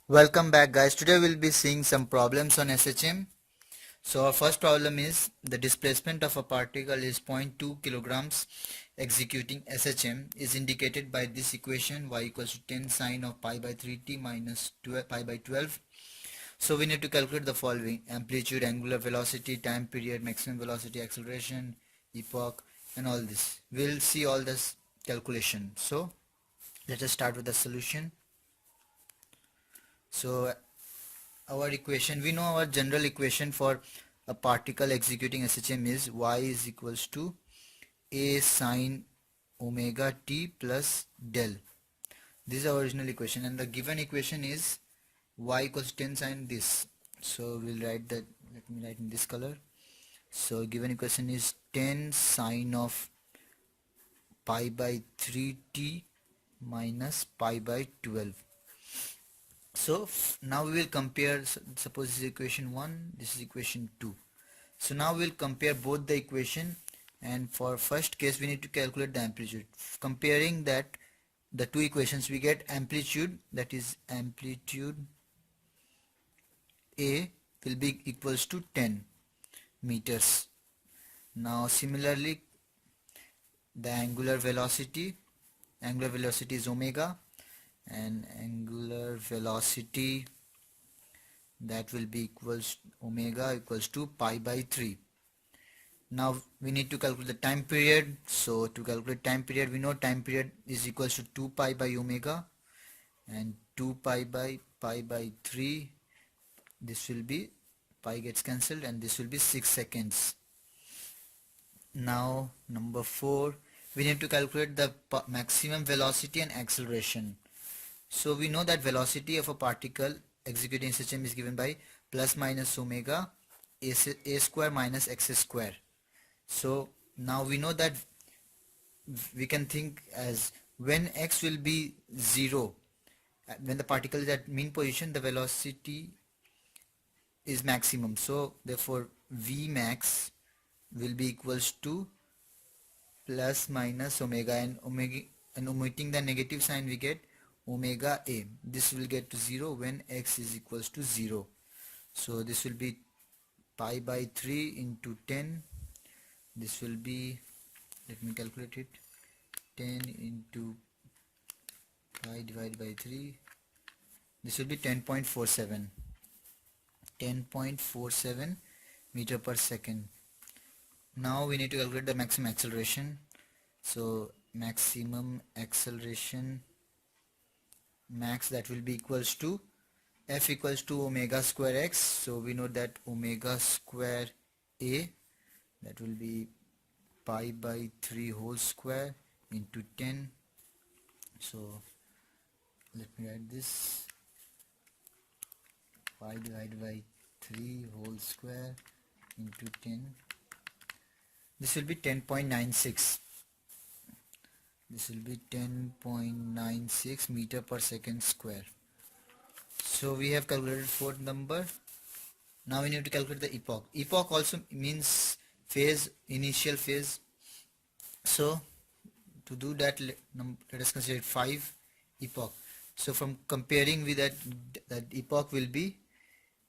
Welcome back guys. Today we'll be seeing some problems on SHM. So our first problem is the displacement of a particle is zero point 0.2 kilograms executing SHM is indicated by this equation y equals to 10 sine of pi by 3t minus 12, pi by 12. So we need to calculate the following: amplitude, angular velocity, time period, maximum velocity, acceleration, epoch, and all this. We'll see all this calculation. So let us start with the solution. So our equation, we know our general equation for a particle executing SHM is y is equals to a sine omega t plus del. This is our original equation, and the given equation is y equals 10 sine this. So we'll write that, let me write in this color. So given equation is 10 sine of pi by 3t minus pi by 12. So now we will compare, suppose this is equation 1, this is equation 2. So now we'll compare both the equation, and for first case we need to calculate the amplitude. Comparing that, the two equations, we get amplitude, that is amplitude A will be equals to 10 meters. Now similarly the angular velocity is omega, and angular velocity, that will be equals omega equals to pi by 3. Now we need to calculate the time period. So to calculate time period, we know time period is equals to 2 pi by omega, and 2 pi by 3, this will be, pi gets cancelled, and this will be 6 seconds. Now number 4, we need to calculate the maximum velocity and acceleration. So we know that velocity of a particle executing SHM is given by plus minus omega a square minus x square. So now we know that we can think as when x will be 0, when the particle is at mean position, the velocity is maximum. So therefore V max will be equals to plus minus omega, and omitting the negative sign we get omega a. This will get to 0 when x is equals to 0. So this will be pi by 3 into 10. This will be, let me calculate it, 10 into pi divided by 3. This will be 10.47 meter per second. Now we need to calculate the maximum acceleration. So maximum acceleration, max, that will be equals to F equals to omega square x. So we know that omega square a, that will be pi by 3 whole square into 10. So let me write this, pi divided by 3 whole square into 10. This will be 10.96. This will be 10.96 meter per second square. So we have calculated fourth number. Now we need to calculate the epoch. Epoch also means phase, initial phase. So to do that, let us consider 5 epoch. So from comparing with that epoch will be,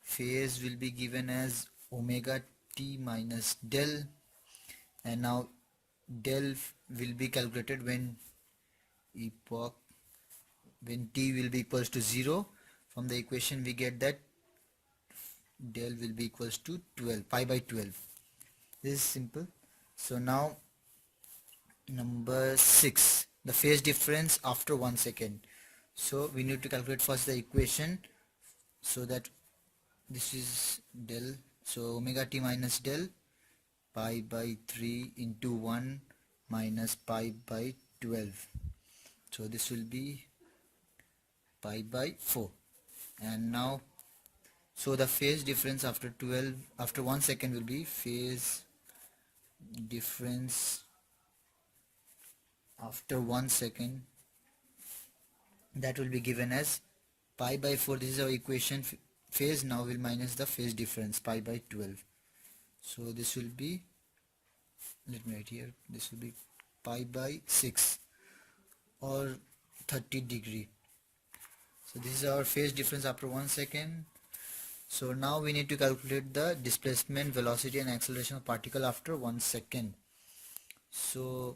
phase will be given as omega t minus del, and now del will be calculated when epoch, when t will be equals to 0. From the equation we get that del will be equals to 12, pi by 12. This is simple. So now number 6, the phase difference after 1 second. So we need to calculate first the equation, so that this is del, so omega t minus del, pi by 3 into 1 minus pi by 12. So this will be pi by 4. And now, so the phase difference after 1 second will be phase difference after 1 second, that will be given as pi by 4. This is our equation. Phase now will minus the phase difference, pi by 12. So this will be, let me write here, this will be pi by 6 or 30 degree. So this is our phase difference after 1 second. So now we need to calculate the displacement, velocity and acceleration of particle after 1 second. So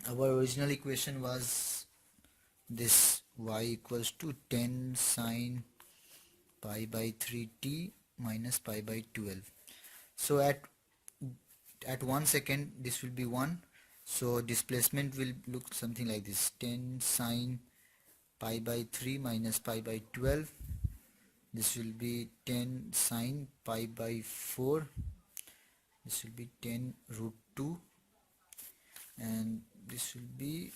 our original equation was this: y equals to 10 sine pi by 3t minus pi by 12. So at 1 second this will be 1, so displacement will look something like this: 10 sine pi by 3 minus pi by 12. This will be 10 sine pi by 4. This will be 10 root 2, and this will be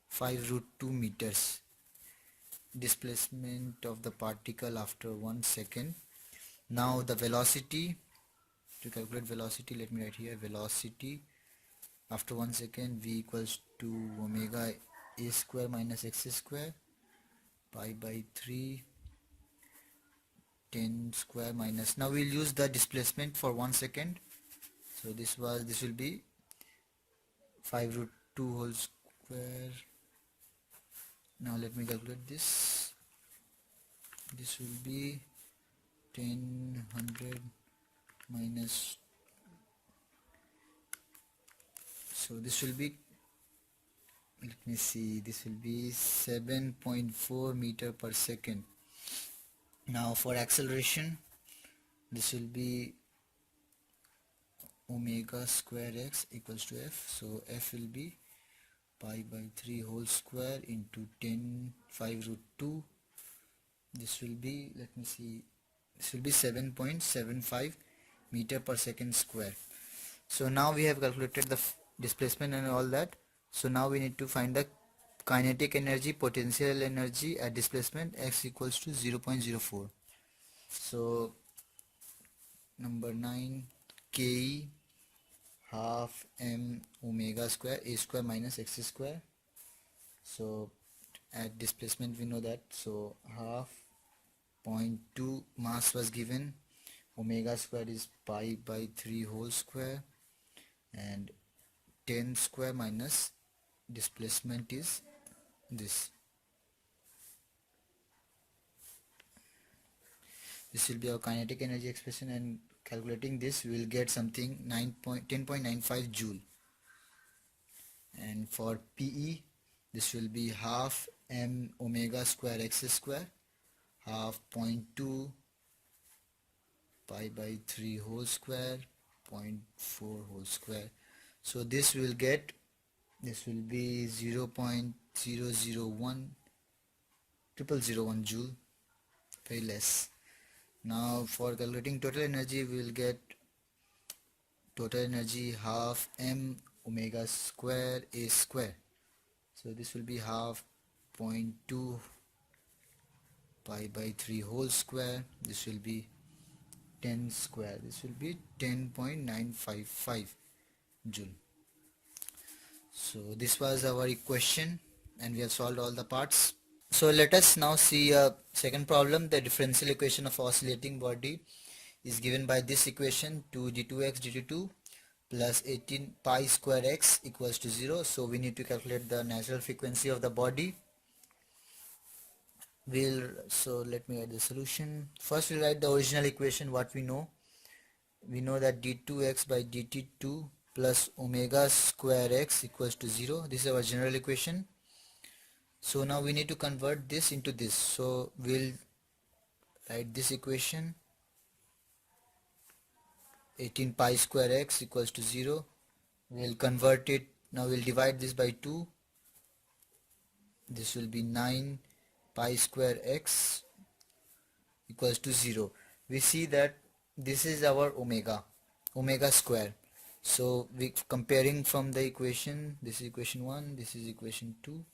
5 root 2 meters. Displacement of the particle after 1 second. Now the velocity, to calculate velocity, let me write here velocity after 1 second: v equals to omega a square minus x square pi by 3 10 square minus, now we'll use the displacement for 1 second. So this will be 5 root 2 whole square. Now let me calculate this. This will be 10 minus, so this will be, let me see, this will be 7.4 meter per second. Now for acceleration, this will be omega square x equals to f. So f will be pi by 3 whole square into 5 root 2. This will be, let me see, this will be 7.75 meter per second square. So now we have calculated the displacement and all that. So now we need to find the kinetic energy, potential energy at displacement x equals to 0.04. So number 9, Ke half m omega square a square minus x square. So at displacement we know that, so half 0.2 mass was given, omega square is pi by 3 whole square, and 10 square minus displacement is this. This will be our kinetic energy expression, and calculating this we will get something 10.95 joule. And for PE, this will be half m omega square x square, half 0.2 pi by 3 whole square, 0.4 whole square. So this will get, this will be 0.001001 joule, very less. Now for calculating total energy, we will get total energy half m omega square a square. So this will be half 0.2 pi by 3 whole square. This will be 10 square. This will be 10.955 joule. So this was our equation, and we have solved all the parts. So let us now see a second problem. The differential equation of oscillating body is given by this equation: 2d2x dt2 plus 18 pi square x equals to 0. So we need to calculate the natural frequency of the body. So let me write the solution. First we'll write the original equation, what we know. We know that d2x by dt2 plus omega square x equals to 0. This is our general equation. So now we need to convert this into this. So we'll write this equation: 18 pi square x equals to 0. We'll convert it. Now we'll divide this by 2. This will be 9 pi square x equals to 0. We see that this is our omega square. So we comparing from the equation, this is equation 1, this is equation 2,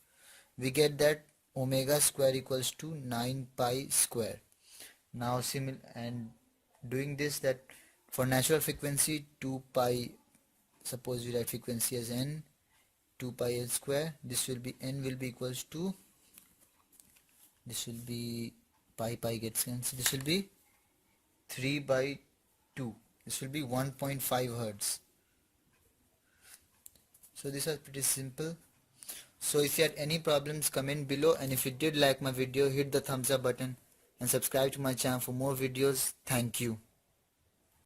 we get that omega square equals to 9 pi square. Now and doing this, that for natural frequency 2 pi, suppose we write frequency as n, 2 pi l square, this will be, n will be equals to, this will be pi gets cancelled, this will be 3 by 2, this will be 1.5 hertz. So this was pretty simple. So if you had any problems, comment below, and if you did like my video, hit the thumbs up button and subscribe to my channel for more videos. Thank you.